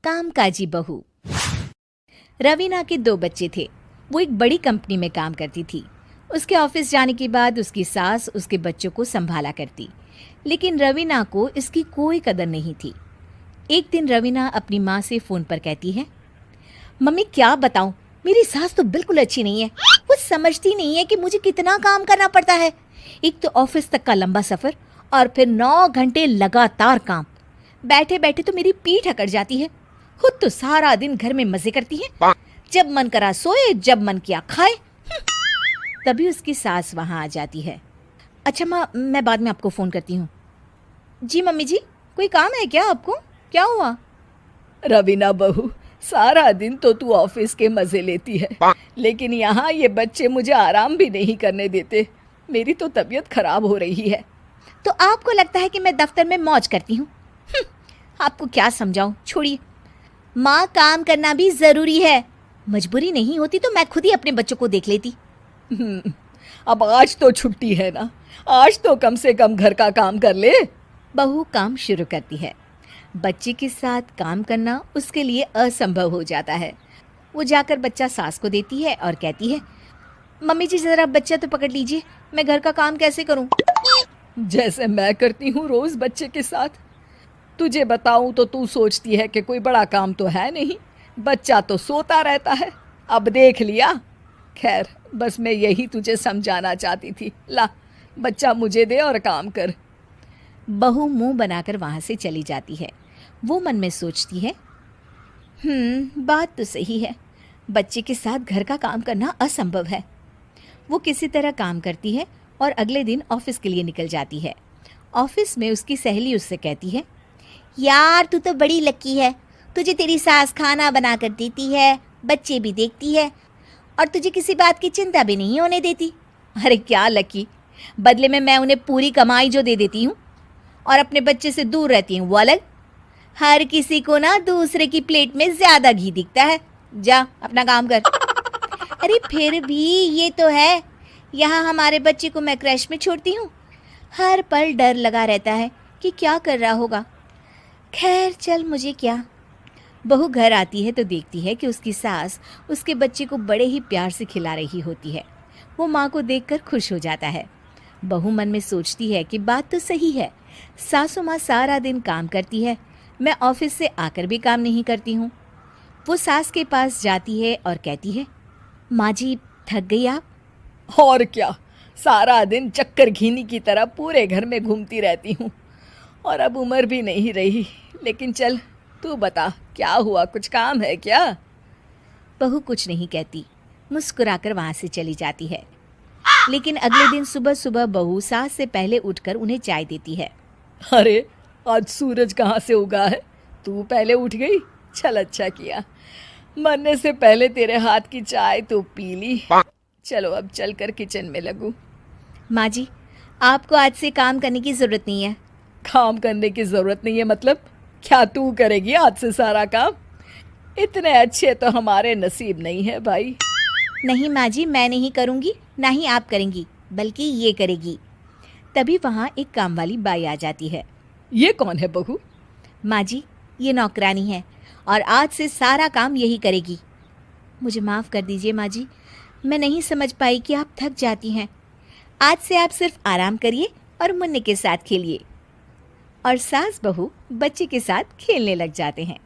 कामकाजी बहू। रवीना के 2 बच्चे थे। वो एक बड़ी कंपनी में काम करती थी। उसके ऑफिस जाने के बाद उसकी सास उसके बच्चों को संभाला करती, लेकिन रवीना को इसकी कोई कदर नहीं थी। एक दिन रवीना अपनी माँ से फ़ोन पर कहती है, मम्मी क्या बताऊं, मेरी सास तो बिल्कुल अच्छी नहीं है। वो समझती नहीं है कि मुझे कितना काम करना पड़ता है। एक तो ऑफिस तक का लंबा सफ़र और फिर 9 घंटे लगातार काम। बैठे बैठे तो मेरी पीठ अकड़ जाती है। खुद तो सारा दिन घर में मजे करती है, जब मन करा सोए, जब मन किया खाए। तभी उसकी सास वहाँ आ जाती है। अच्छा माँ, मैं बाद में आपको फ़ोन करती हूँ। जी मम्मी जी, कोई काम है क्या आपको? क्या हुआ? रवीना बहू, सारा दिन तो तू ऑफिस के मजे लेती है, लेकिन यहाँ ये बच्चे मुझे आराम भी नहीं करने देते। मेरी तो तबीयत खराब हो रही है। तो आपको लगता है कि मैं दफ्तर में मौज करती हूँ? आपको क्या समझाऊं, छोड़िए। माँ, काम करना भी ज़रूरी है। मजबूरी नहीं होती तो मैं खुद ही अपने बच्चों को देख लेती। अब आज तो छुट्टी है ना, आज तो कम से कम घर का काम कर ले। बहू काम शुरू करती है। बच्चे के साथ काम करना उसके लिए असंभव हो जाता है। वो जाकर बच्चा सास को देती है और कहती है, मम्मी जी ज़रा बच्चा तो पकड़ लीजिए, मैं घर का काम कैसे करूं? जैसे मैं करती हूँ रोज बच्चे के साथ। तुझे बताऊं तो तू सोचती है कि कोई बड़ा काम तो है नहीं, बच्चा तो सोता रहता है। अब देख लिया। खैर, बस मैं यही तुझे समझाना चाहती थी। ला, बच्चा मुझे दे और काम कर। बहू मुंह बनाकर वहाँ से चली जाती है। वो मन में सोचती है, बात तो सही है, बच्चे के साथ घर का काम करना असंभव है। वो किसी तरह काम करती है और अगले दिन ऑफिस के लिए निकल जाती है। ऑफिस में उसकी सहेली उससे कहती है, यार तू तो बड़ी लकी है, तुझे तेरी सास खाना बना कर देती है, बच्चे भी देखती है और तुझे किसी बात की चिंता भी नहीं होने देती। अरे क्या लकी, बदले में मैं उन्हें पूरी कमाई जो दे देती हूँ और अपने बच्चे से दूर रहती हूँ वो अलग। हर किसी को ना दूसरे की प्लेट में ज़्यादा घी दिखता है। जा अपना काम कर। अरे फिर भी ये तो है, यहाँ हमारे बच्चे को मैं क्रैश में छोड़ती हूँ, हर पल डर लगा रहता है कि क्या कर रहा होगा। खैर चल, मुझे क्या। बहू घर आती है तो देखती है कि उसकी सास उसके बच्चे को बड़े ही प्यार से खिला रही होती है। वो माँ को देखकर खुश हो जाता है। बहू मन में सोचती है कि बात तो सही है, सासू माँ सारा दिन काम करती है, मैं ऑफिस से आकर भी काम नहीं करती हूँ। वो सास के पास जाती है और कहती है, माँ जी थक गई आप? और क्या, सारा दिन चक्कर घीनी की तरह पूरे घर में घूमती रहती हूँ और अब उम्र भी नहीं रही। लेकिन चल, तू बता क्या हुआ, कुछ काम है क्या? बहू कुछ नहीं कहती, मुस्कुराकर वहाँ से चली जाती है। लेकिन अगले दिन सुबह सुबह बहू सास से पहले उठकर उन्हें चाय देती है। अरे आज सूरज कहाँ से उगा है, तू पहले उठ गई। चल अच्छा किया, मरने से पहले तेरे हाथ की चाय तो पी ली। चलो अब चलकर किचन में लगूं। माँ जी, आपको आज से काम करने की ज़रूरत नहीं है। काम करने की ज़रूरत नहीं है मतलब? क्या तू करेगी आज से सारा काम? इतने अच्छे तो हमारे नसीब नहीं है भाई। नहीं माँ जी, मैं नहीं करूँगी, ना ही आप करेंगी, बल्कि ये करेगी। तभी वहाँ एक काम वाली बाई आ जाती है। ये कौन है बहू? माँ जी, ये नौकरानी है और आज से सारा काम यही करेगी। मुझे माफ़ कर दीजिए माँ जी, मैं नहीं समझ पाई कि आप थक जाती हैं। आज से आप सिर्फ आराम करिए और मुन्ने के साथ खेलिए। और सास बहू बच्चे के साथ खेलने लग जाते हैं।